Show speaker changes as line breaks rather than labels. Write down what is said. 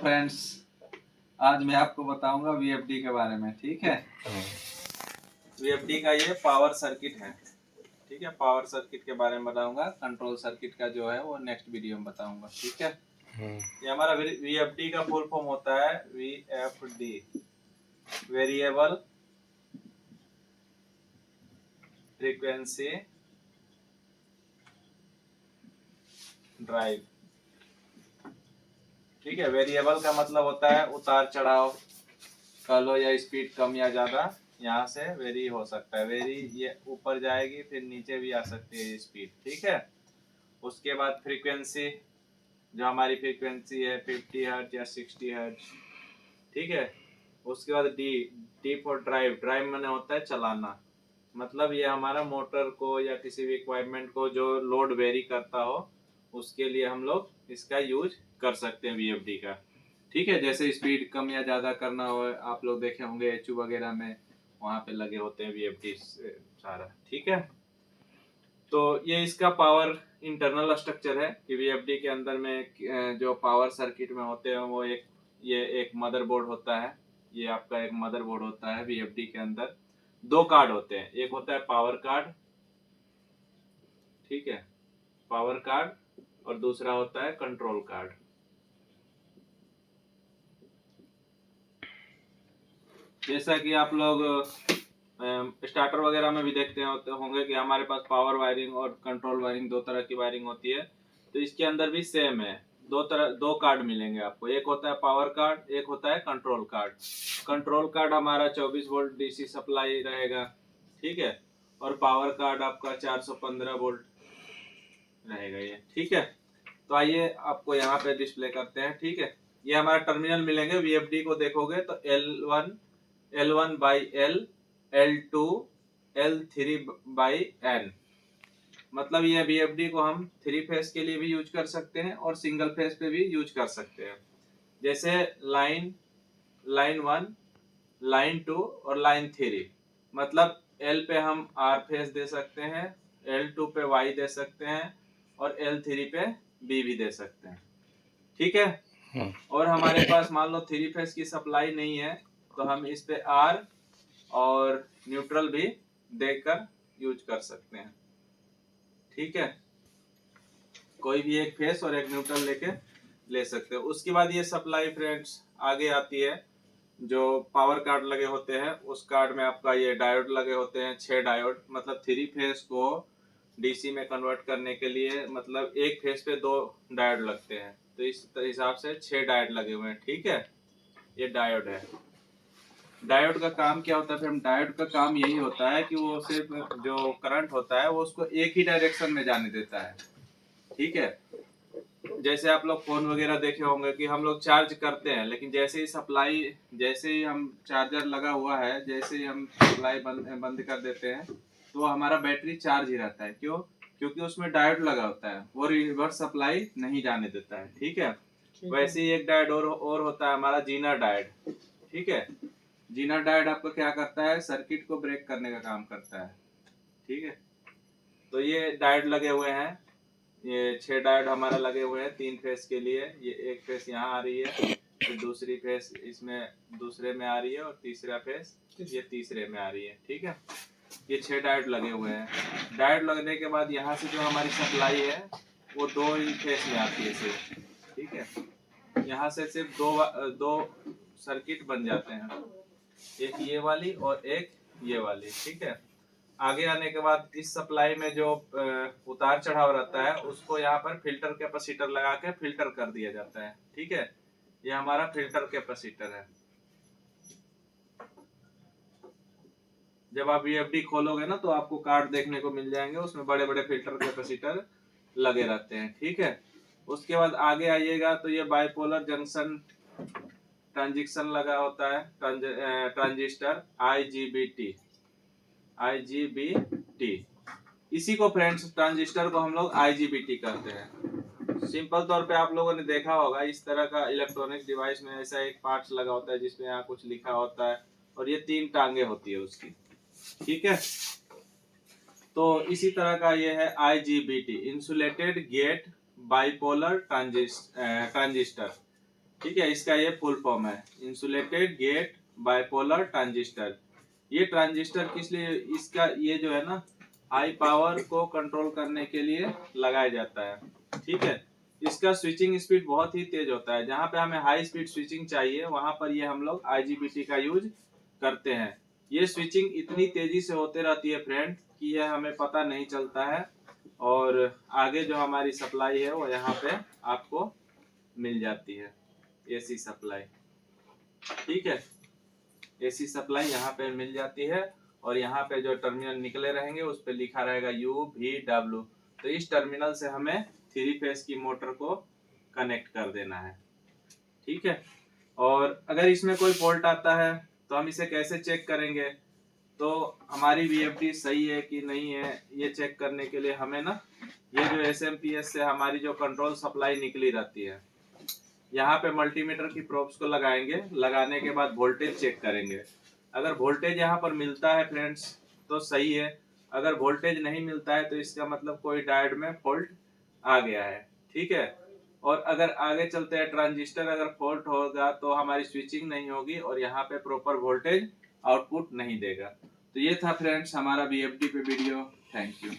Friends, आज मैं आपको बताऊंगा वीएफडी के बारे में। ठीक है, वीएफडी का ये पावर सर्किट है। ठीक है, पावर सर्किट के बारे में बताऊंगा। कंट्रोल सर्किट का जो है वो नेक्स्ट वीडियो में बताऊंगा। ठीक है, ये हमारा वीएफडी का फुल फॉर्म होता है वीएफडी, वेरिएबल फ्रीक्वेंसी ड्राइव। ठीक है, वेरिएबल का मतलब होता है उतार चढ़ाव कर लो, या स्पीड कम या ज्यादा यहाँ से वेरी हो सकता है। वेरी ये ऊपर जाएगी, फिर नीचे भी आ सकती है स्पीड। ठीक है, उसके बाद फ्रीक्वेंसी, जो हमारी फ्रीक्वेंसी है 50 हर्ट्ज या 60 हर्ट्ज। ठीक है, उसके बाद D, D for drive. Drive मैंने होता है चलाना, मतलब ये हमारा मोटर को या किसी भी इक्विपमेंट को जो लोड वेरी करता हो उसके लिए हम लोग इसका यूज कर सकते हैं वीएफडी का। ठीक है, जैसे स्पीड कम या ज़्यादा करना हो, आप लोग देखे होंगे एचयू वगैरह में, वहाँ पे लगे होते हैं वीएफडी सारा। ठीक है, तो ये इसका पावर इंटरनल स्ट्रक्चर है कि वीएफडी के अंदर में जो पावर सर्किट में होते हैं वो ये एक मदरबोर्ड होता है। ये आपका एक मदरबोर्ड होता है। वीएफडी के अंदर दो कार्ड होते हैं, एक होता है पावर कार्ड, ठीक है, पावर कार्ड, और दूसरा होता है कंट्रोल कार्ड। जैसा कि आप लोग स्टार्टर वगैरह में भी देखते होंगे कि हमारे पास पावर वायरिंग और कंट्रोल वायरिंग, दो तरह की वायरिंग होती है। तो इसके अंदर भी सेम है, दो कार्ड मिलेंगे आपको। एक होता है पावर कार्ड, एक होता है कंट्रोल कार्ड। कंट्रोल कार्ड हमारा 24 वोल्ट डीसी सप्लाई रहेगा। ठीक है, और पावर कार्ड आपका 415 वोल्ट रहेगा ये। ठीक है, तो आइए आपको यहाँ पे डिस्प्ले करते हैं। ठीक है, ये हमारा टर्मिनल मिलेंगे। वीएफडी को देखोगे तो L1 by L, L2, L3 by N। मतलब ये वीएफडी को हम 3 फेज के लिए भी यूज कर सकते हैं और सिंगल फेज पे भी यूज कर सकते हैं। जैसे लाइन 1, लाइन 2 और लाइन 3। मतलब L पे हम R फेज दे सकते हैं, L2 पे Y दे सकते हैं, और L3 पे B भी दे सकते हैं। ठीक है, और हमारे पास मान लो 3 फेज की सप्लाई नहीं है तो हम इस पे R और न्यूट्रल भी देकर यूज कर सकते हैं। ठीक है, कोई भी एक फेस और एक न्यूट्रल लेके ले सकते हो। उसके बाद ये सप्लाई फ्रेंड्स आगे आती है। जो पावर कार्ड लगे होते हैं उस कार्ड में आपका ये डायोड लगे होते हैं, 6 डायोड। मतलब 3 फेस को डीसी में कन्वर्ट करने के लिए मतलब एक फेस पे 2 डायोड लगते हैं, तो इस हिसाब से 6 डायोड लगे हुए हैं। ठीक है, ये डायोड है। डायोड का काम क्या होता है फिर? डायोड का काम यही होता है कि वो सिर्फ जो करंट होता है वो उसको एक ही डायरेक्शन में जाने देता है। ठीक है, जैसे आप लोग फोन वगैरह देखे होंगे कि हम लोग चार्ज करते हैं, लेकिन जैसे ही सप्लाई, जैसे ही हम चार्जर लगा हुआ है, जैसे ही हम सप्लाई बंद कर देते हैं तो हमारा बैटरी चार्ज ही रहता है। क्यों? क्योंकि उसमें डायोड लगा होता है, वो रिवर्स सप्लाई नहीं जाने देता है। ठीक है, वैसे ही एक डायोड और होता है हमारा जीना डायोड। ठीक है, जीना डायोड आपका क्या करता है? सर्किट को ब्रेक करने का काम करता है। ठीक है, तो ये डायोड लगे हुए हैं। ये 6 डायोड हमारा लगे हुए हैं 3 फेस के लिए। ये एक फेस यहाँ आ रही है, फिर दूसरी फेस इसमें दूसरे में आ रही है, और तीसरा फेस ये तीसरे में आ रही है। ठीक है, ये 6 डायोड लगे हुए हैं। डायोड लगने के बाद यहाँ से जो हमारी सप्लाई है वो 2 ही फेस में आती है सिर्फ। ठीक है, यहाँ से सिर्फ दो सर्किट बन जाते हैं, एक ये वाली और एक ये वाली। ठीक है, आगे आने के बाद इस सप्लाई में जो उतार चढ़ाव रहता है उसको यहाँ पर फिल्टर कैपेसिटर लगा के फिल्टर कर दिया जाता है। ठीक है, ये हमारा फिल्टर कैपेसिटर है। जब आप वीएफडी खोलोगे ना तो आपको कार्ड देखने को मिल जाएंगे, उसमें बड़े बड़े फिल्टर कैपेसिटर लगे रहते हैं। ठीक है, उसके बाद आगे आइएगा तो ये बाइपोलर जंक्शन ट्रांजिशन लगा होता है, ट्रांजिस्टर IGBT। इसी को फ्रेंड्स, ट्रांजिस्टर को हम लोग IGBT कहते हैं। सिंपल तौर पे आप लोगों ने देखा होगा इस तरह का इलेक्ट्रॉनिक डिवाइस में ऐसा एक पार्ट्स लगा होता है जिसमें यहाँ कुछ लिखा होता है, और ये 3 टांगे होती है उसकी। ठीक है, तो इसी तरह का ये है IGBT, insulated gate bipolar transistor. ठीक है, इसका ये फुल फॉर्म है, इंसुलेटेड गेट बाइपोलर ट्रांजिस्टर। ये ट्रांजिस्टर किस लिए, इसका ये जो है ना हाई पावर को कंट्रोल करने के लिए लगाया जाता है। ठीक है, इसका स्विचिंग स्पीड बहुत ही तेज होता है। जहाँ पे हमें हाई स्पीड स्विचिंग चाहिए वहां पर ये हम लोग IGBT का यूज करते हैं। ये स्विचिंग इतनी तेजी से होते रहती है फ्रेंड कि ये हमें पता नहीं चलता है, और आगे जो हमारी सप्लाई है वो यहाँ पे आपको मिल जाती है, AC सप्लाई। ठीक है, AC सप्लाई यहाँ पे मिल जाती है, और यहाँ पे जो टर्मिनल निकले रहेंगे उस पे लिखा रहेगा UVW। तो इस टर्मिनल से हमें 3 फेज की मोटर को कनेक्ट कर देना है। ठीक है, और अगर इसमें कोई फॉल्ट आता है तो हम इसे कैसे चेक करेंगे, तो हमारी VFD सही है कि नहीं है ये चेक करने के लिए हमें ना ये जो SMPS से हमारी जो कंट्रोल सप्लाई निकली रहती है, यहाँ पे मल्टीमीटर की प्रोब्स को लगाएंगे। लगाने के बाद वोल्टेज चेक करेंगे। अगर वोल्टेज यहाँ पर मिलता है फ्रेंड्स तो सही है, अगर वोल्टेज नहीं मिलता है तो इसका मतलब कोई डायोड में फॉल्ट आ गया है। ठीक है, और अगर आगे चलते हैं ट्रांजिस्टर अगर फॉल्ट होगा तो हमारी स्विचिंग नहीं होगी और यहाँ पे प्रॉपर वोल्टेज आउटपुट नहीं देगा। तो ये था फ्रेंड्स हमारा VFD पे वीडियो। Thank you.